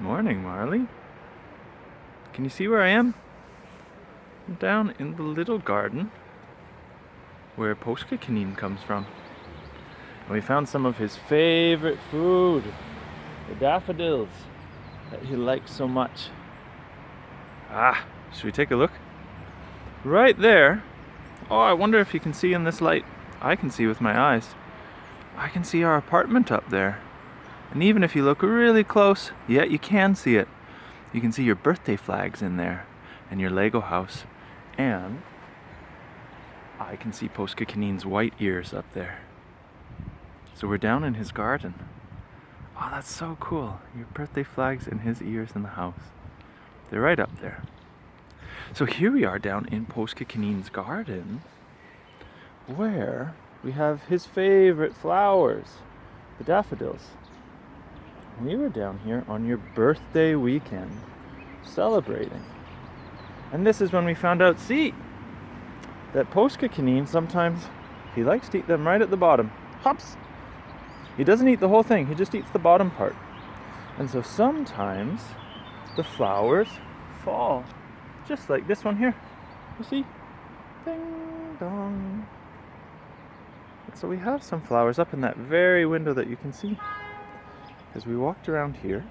Morning, Marlie. Can you see where I am? I'm down in the little garden where Kanin comes from. And we found some of his favorite food, the daffodils that he likes so much. Should we take a look? Right there. Oh, I wonder if you can see in this light. I can see with my eyes. I can see our apartment up there. And even if you look really close, yeah, you can see it. You can see your birthday flags in there and your Lego house. And I can see Kanin's white ears up there. So we're down in his garden. Oh, that's so cool. Your birthday flags and his ears in the house. They're right up there. So here we are down in Kanin's garden where we have his favorite flowers, the daffodils. We were down here on your birthday weekend celebrating. And this is when we found out, that Kanin sometimes he likes to eat them right at the bottom. Hops! He doesn't eat the whole thing, he just eats the bottom part. And so sometimes the flowers fall. Just like this one here. You see? Ding dong. So we have some flowers up in that very window that you can see. As we walked around here.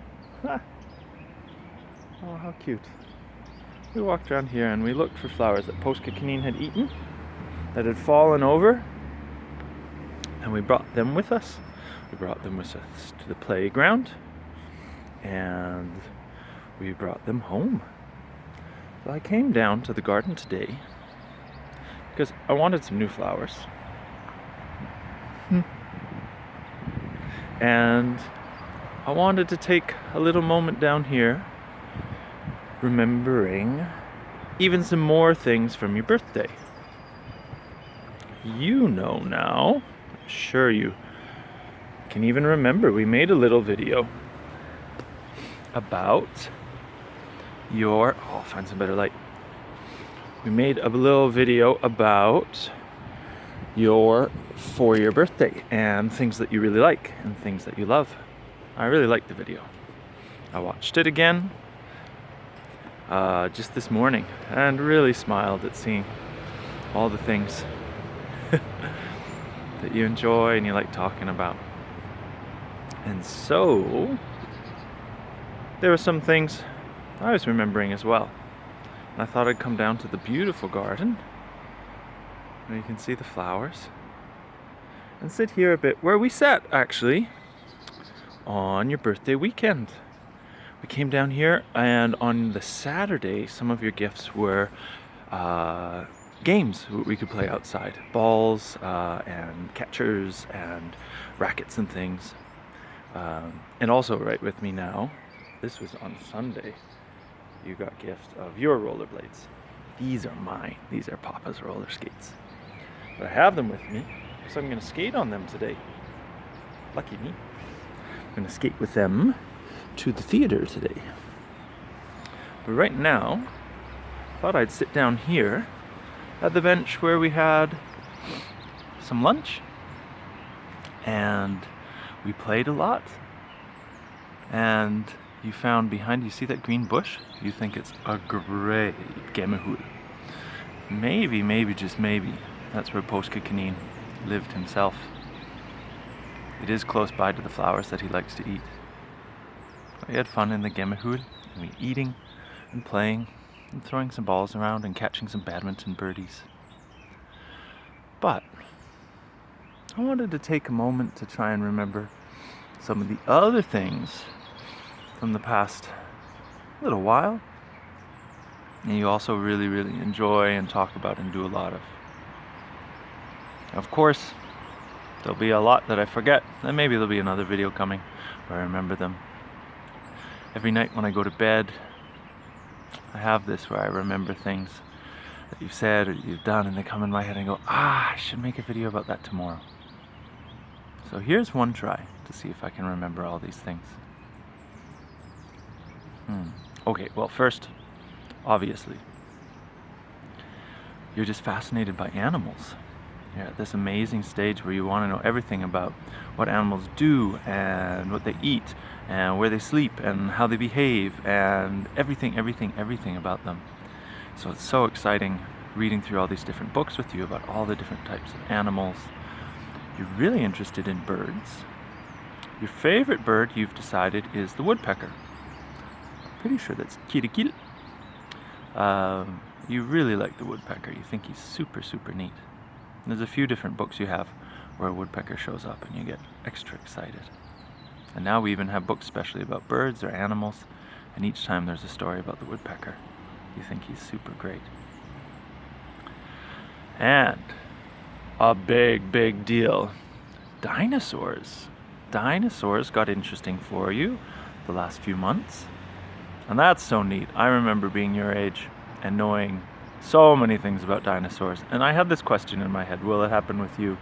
Oh, how cute. We walked around here and we looked for flowers that Kanin had eaten, that had fallen over, and we brought them with us. We brought them with us to the playground, and we brought them home. So I came down to the garden today because I wanted some new flowers. And I wanted to take a little moment down here remembering even some more things from your birthday. You know now, I'm sure you can even remember, we made a little video about I'll find some better light. We made a little video about for your birthday and things that you really like and things that you love. I really liked the video. I watched it again just this morning and really smiled at seeing all the things that you enjoy and you like talking about. And so there were some things I was remembering as well. And I thought I'd come down to the beautiful garden where you can see the flowers and sit here a bit where we sat actually on your birthday weekend. We came down here, and on the Saturday some of your gifts were games we could play outside. Balls and catchers and rackets and things. And also right with me now, this was on Sunday, you got gifts of your rollerblades. These are mine. These are Papa's roller skates. But I have them with me because I'm going to skate on them today. Lucky me. I'm going to skate with them to the theater today. But right now, I thought I'd sit down here at the bench where we had some lunch. And we played a lot. And you found behind, you see that green bush? You think it's a great gemahul. Maybe, just maybe, that's where Kanin lived himself. It is close by to the flowers that he likes to eat. We had fun in the gemahul, and we eating and playing and throwing some balls around and catching some badminton birdies. But I wanted to take a moment to try and remember some of the other things from the past little while, and you also really enjoy and talk about and do a lot of. Of course, there'll be a lot that I forget, and maybe there'll be another video coming where I remember them. Every night when I go to bed, I have this where I remember things that you've said or you've done, and they come in my head and I go, I should make a video about that tomorrow. So here's one try to see if I can remember all these things. Okay, well first, obviously, you're just fascinated by animals. You're at this amazing stage where you want to know everything about what animals do and what they eat and where they sleep and how they behave and everything about them. So it's so exciting reading through all these different books with you about all the different types of animals. You're really interested in birds. Your favorite bird, you've decided, is the woodpecker. Pretty sure that's kirikil. You really like the woodpecker. You think he's super, super neat. And there's a few different books you have where a woodpecker shows up and you get extra excited. And now we even have books especially about birds or animals, and each time there's a story about the woodpecker. You think he's super great. And a big, big deal. Dinosaurs. Dinosaurs got interesting for you the last few months. And that's so neat. I remember being your age and knowing so many things about dinosaurs. And I had this question in my head, will it happen with you?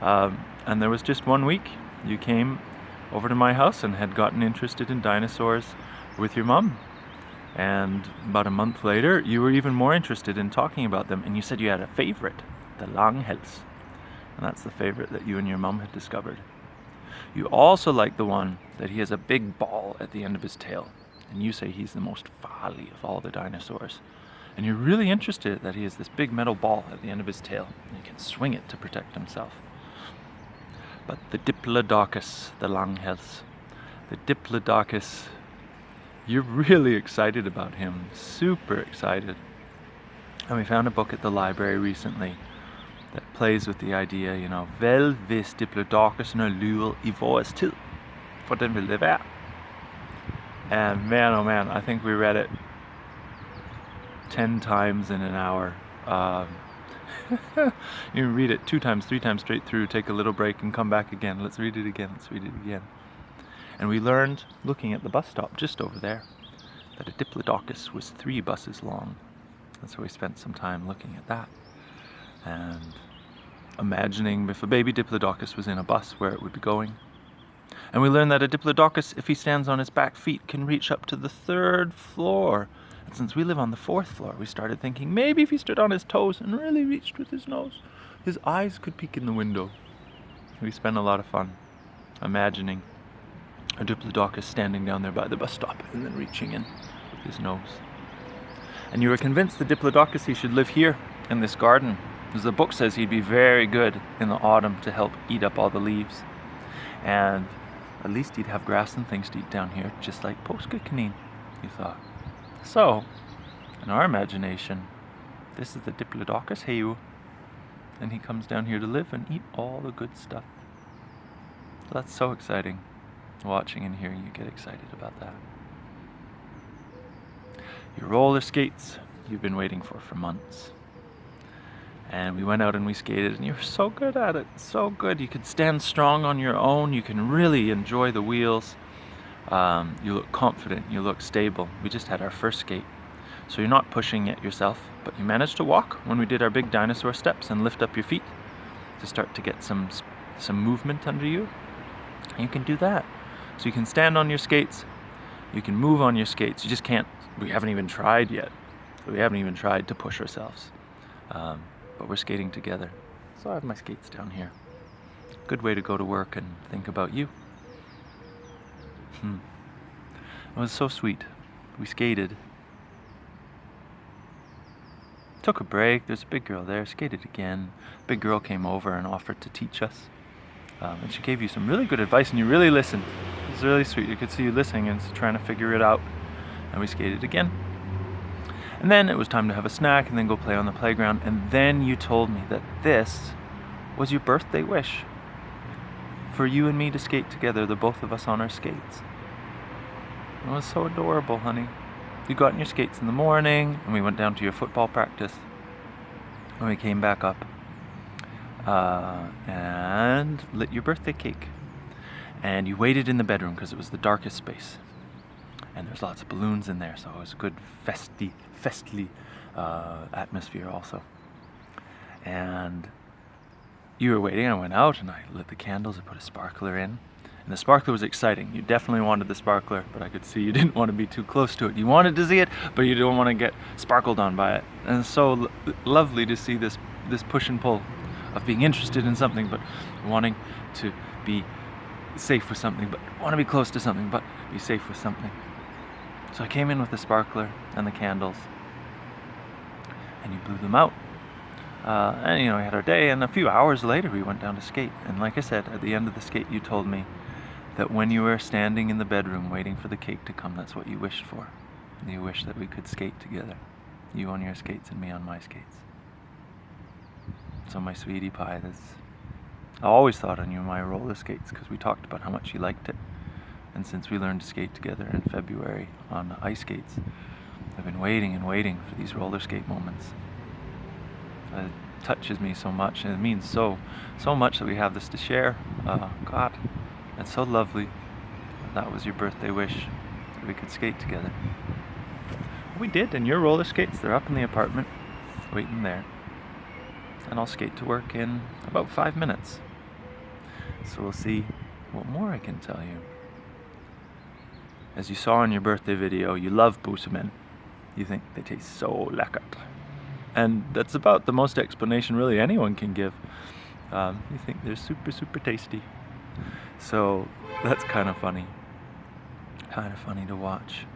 And there was just one week you came over to my house and had gotten interested in dinosaurs with your mum. And about a month later, you were even more interested in talking about them. And you said you had a favorite, the langhals. And that's the favorite that you and your mum had discovered. You also like the one that he has a big ball at the end of his tail. And you say he's the most farlig of all the dinosaurs. And you're really interested that he has this big metal ball at the end of his tail. And he can swing it to protect himself. But the Diplodocus, the langhals, the Diplodocus, you're really excited about him. Super excited. And we found a book at the library recently that plays with the idea, vel hvis Diplodocus lurer I vores tid, for den vil det være. And man, oh man, I think we read it 10 times in an hour. You read it 2 times, 3 times straight through, take a little break and come back again. Let's read it again, let's read it again. And we learned, looking at the bus stop just over there, that a Diplodocus was 3 buses long. And so we spent some time looking at that and imagining if a baby Diplodocus was in a bus, where it would be going. And we learned that a Diplodocus, if he stands on his back feet, can reach up to the 3rd floor. And since we live on the 4th floor, we started thinking maybe if he stood on his toes and really reached with his nose, his eyes could peek in the window. We spent a lot of fun imagining a Diplodocus standing down there by the bus stop and then reaching in with his nose. And you were convinced the Diplodocus, he should live here in this garden, because the book says he'd be very good in the autumn to help eat up all the leaves. And at least he'd have grass and things to eat down here, just like påskekanin, you thought. So, in our imagination, this is the Diplodocus heu, and he comes down here to live and eat all the good stuff. So that's so exciting. Watching and hearing you get excited about that. Your roller skates, you've been waiting for months. And we went out and we skated, and you were so good at it, so good. You could stand strong on your own. You can really enjoy the wheels. You look confident, you look stable. We just had our first skate. So you're not pushing it yourself, but you managed to walk when we did our big dinosaur steps and lift up your feet to start to get some movement under you. And you can do that. So you can stand on your skates, you can move on your skates. You just can't, we haven't even tried yet. We haven't even tried to push ourselves. But we're skating together. So I have my skates down here. Good way to go to work and think about you. It was so sweet. We skated. Took a break. There's a big girl there. Skated again. Big girl came over and offered to teach us. And she gave you some really good advice, and you really listened. It was really sweet. You could see you listening and trying to figure it out. And we skated again. And then it was time to have a snack and then go play on the playground. And then you told me that this was your birthday wish. For you and me to skate together, the both of us on our skates. It was so adorable, honey. You got on your skates in the morning, and we went down to your football practice. And we came back up and lit your birthday cake. And you waited in the bedroom because it was the darkest space. And there's lots of balloons in there, so it was a good festly atmosphere also. And you were waiting, I went out and I lit the candles, I put a sparkler in. And the sparkler was exciting. You definitely wanted the sparkler, but I could see you didn't want to be too close to it. You wanted to see it, but you don't want to get sparkled on by it. And it's so lovely to see this push and pull of being interested in something, but wanting to be safe with something, but want to be close to something, but be safe with something. So I came in with the sparkler and the candles, and you blew them out. And we had our day, and a few hours later we went down to skate. And like I said, at the end of the skate you told me that when you were standing in the bedroom waiting for the cake to come, that's what you wished for. You wished that we could skate together. You on your skates and me on my skates. So my sweetie pie, I always thought on you my roller skates, because we talked about how much you liked it. And since we learned to skate together in February on ice skates, I've been waiting and waiting for these roller skate moments. It touches me so much, and it means so much that we have this to share. God, it's so lovely. That was your birthday wish, that we could skate together. We did, and your roller skates, they're up in the apartment, waiting there. And I'll skate to work in about 5 minutes. So we'll see what more I can tell you. As you saw in your birthday video, you love bussemen. You think they taste so lekker. And that's about the most explanation really anyone can give. You think they're super, super tasty. So that's kind of funny. Kind of funny to watch.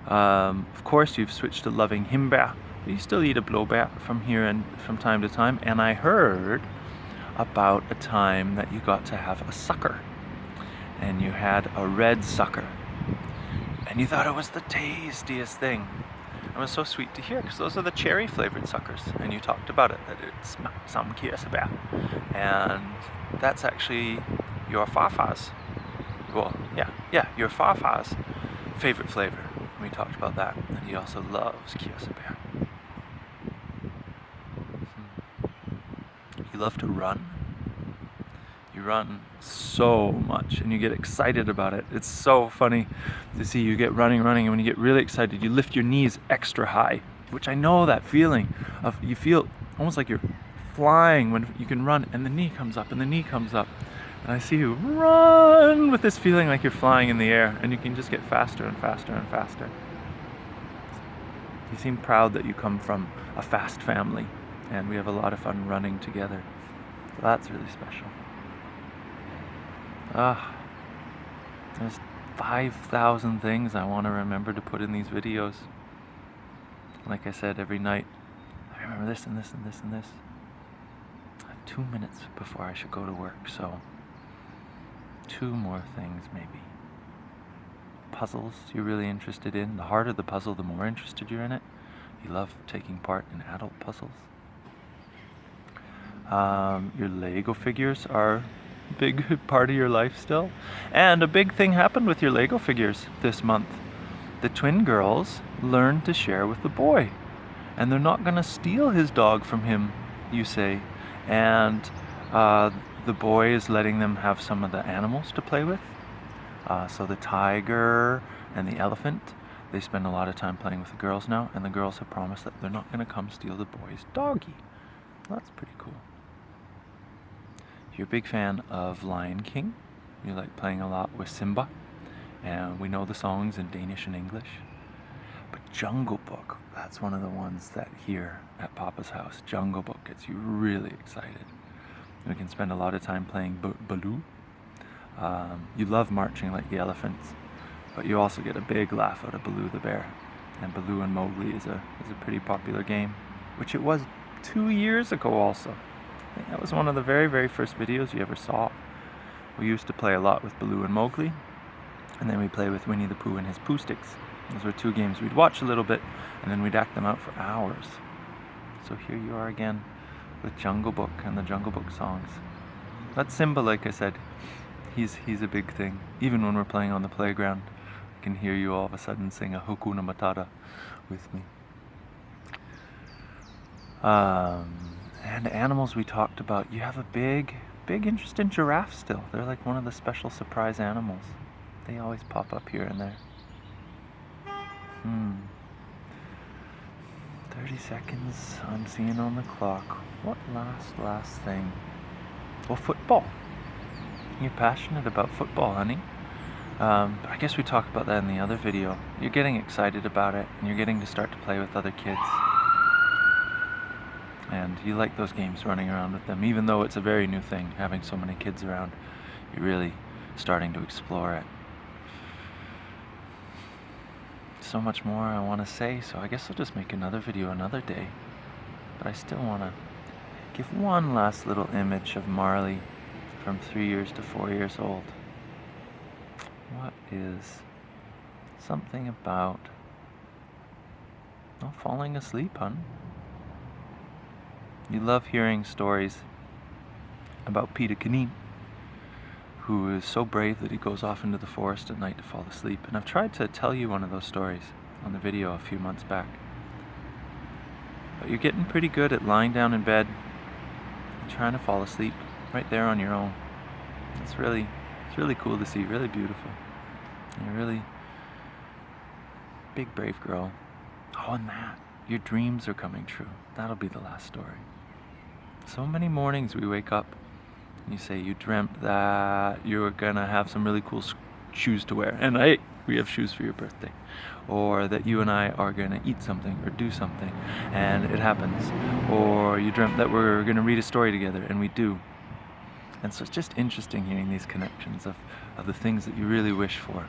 Of course, you've switched to loving himbeer, but you still eat a blåbær from here and from time to time. And I heard about a time that you got to have a sucker, and you had a red sucker, and you thought it was the tastiest thing. It was so sweet to hear, because those are the cherry flavored suckers, and you talked about it, that it smelled some kirsebær, and that's actually your farfar's, your farfar's favorite flavor. We talked about that, and he also loves kirsebær. You love to run. You run so much, and you get excited about it. It's so funny to see you get running, and when you get really excited, you lift your knees extra high, which I know that feeling of, you feel almost like you're flying when you can run, and the knee comes up, and the knee comes up. And I see you run with this feeling like you're flying in the air, and you can just get faster and faster and faster. You seem proud that you come from a fast family, and we have a lot of fun running together. So that's really special. There's 5,000 things I want to remember to put in these videos. Like I said, every night, I remember this and this and this and this. I have 2 minutes before I should go to work, so 2 more things maybe. Puzzles you're really interested in. The harder the puzzle, the more interested you're in it. You love taking part in adult puzzles. Your Lego figures are a big part of your life still. And a big thing happened with your Lego figures this month. The twin girls learned to share with the boy. And they're not going to steal his dog from him, you say. And the boy is letting them have some of the animals to play with. So the tiger and the elephant, they spend a lot of time playing with the girls now. And the girls have promised that they're not going to come steal the boy's doggy. Well, that's pretty cool. You're a big fan of Lion King. You like playing a lot with Simba. And we know the songs in Danish and English. But Jungle Book, that's one of the ones that here at Papa's house, Jungle Book gets you really excited. We can spend a lot of time playing Baloo. You love marching like the elephants, but you also get a big laugh out of Baloo the bear. And Baloo and Mowgli is a pretty popular game, which it was 2 years ago also. I think that was one of the very, very first videos you ever saw. We used to play a lot with Baloo and Mowgli, and then we'd play with Winnie the Pooh and his Pooh Sticks. Those were 2 games we'd watch a little bit, and then we'd act them out for hours. So here you are again with Jungle Book and the Jungle Book songs. That's Simba, like I said. He's a big thing. Even when we're playing on the playground, I can hear you all of a sudden sing a Hakuna Matata with me. And animals we talked about. You have a big interest in giraffes still. They're like one of the special surprise animals. They always pop up here and there. 30 seconds I'm seeing on the clock. What last thing? Well, football. You're passionate about football, honey. But I guess we talked about that in the other video. You're getting excited about it, and you're getting to start to play with other kids. And you like those games, running around with them, even though it's a very new thing, having so many kids around. You're really starting to explore it. So much more I want to say, so I guess I'll just make another video another day. But I still want to give one last little image of Marlie from 3 years to 4 years old. What is something about not falling asleep, hon? You love hearing stories about Peter Canine, who is so brave that he goes off into the forest at night to fall asleep. And I've tried to tell you one of those stories on the video a few months back. But you're getting pretty good at lying down in bed and trying to fall asleep right there on your own. It's really cool to see, really beautiful. And you're a really big, brave girl. Oh, and that, your dreams are coming true. That'll be the last story. So many mornings we wake up and you say you dreamt that you were gonna have some really cool shoes to wear, and hey, we have shoes for your birthday. Or that you and I are gonna eat something or do something, and it happens. Or you dreamt that we're gonna read a story together, and we do. And so it's just interesting hearing these connections of the things that you really wish for.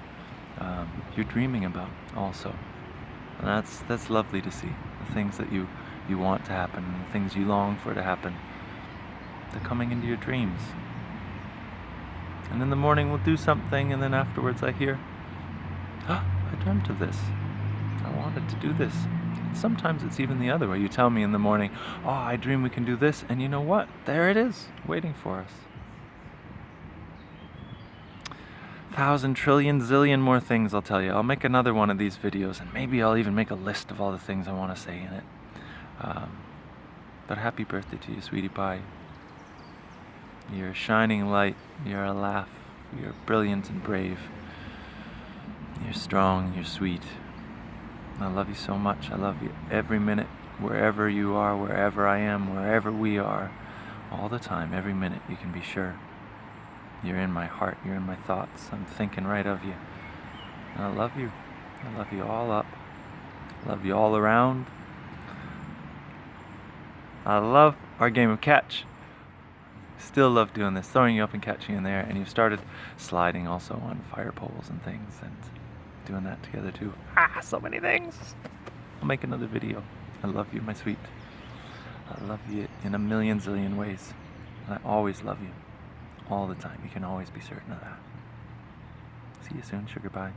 You're dreaming about also. And that's lovely to see. The things that you want to happen, and the things you long for to happen. They're coming into your dreams. And in the morning we'll do something, and then afterwards I hear, I dreamt of this. I wanted to do this. And sometimes it's even the other way. You tell me in the morning, oh, I dream we can do this, and you know what? There it is, waiting for us. 1,000 trillion zillion more things I'll tell you. I'll make another one of these videos, and maybe I'll even make a list of all the things I want to say in it. But happy birthday to you, sweetie pie. You're a shining light, you're a laugh, you're brilliant and brave. You're strong, you're sweet. I love you so much. I love you every minute, wherever you are, wherever I am, wherever we are. All the time, every minute, you can be sure. You're in my heart, you're in my thoughts. I'm thinking right of you. And I love you. I love you all up. I love you all around. I love our game of catch. Still love doing this, throwing you up and catching you in there, and you've started sliding also on fire poles and things, and doing that together too. So many things. I'll make another video. I love you, my sweet. I love you in a million zillion ways, and I always love you, all the time. You can always be certain of that. See you soon, sugar pie.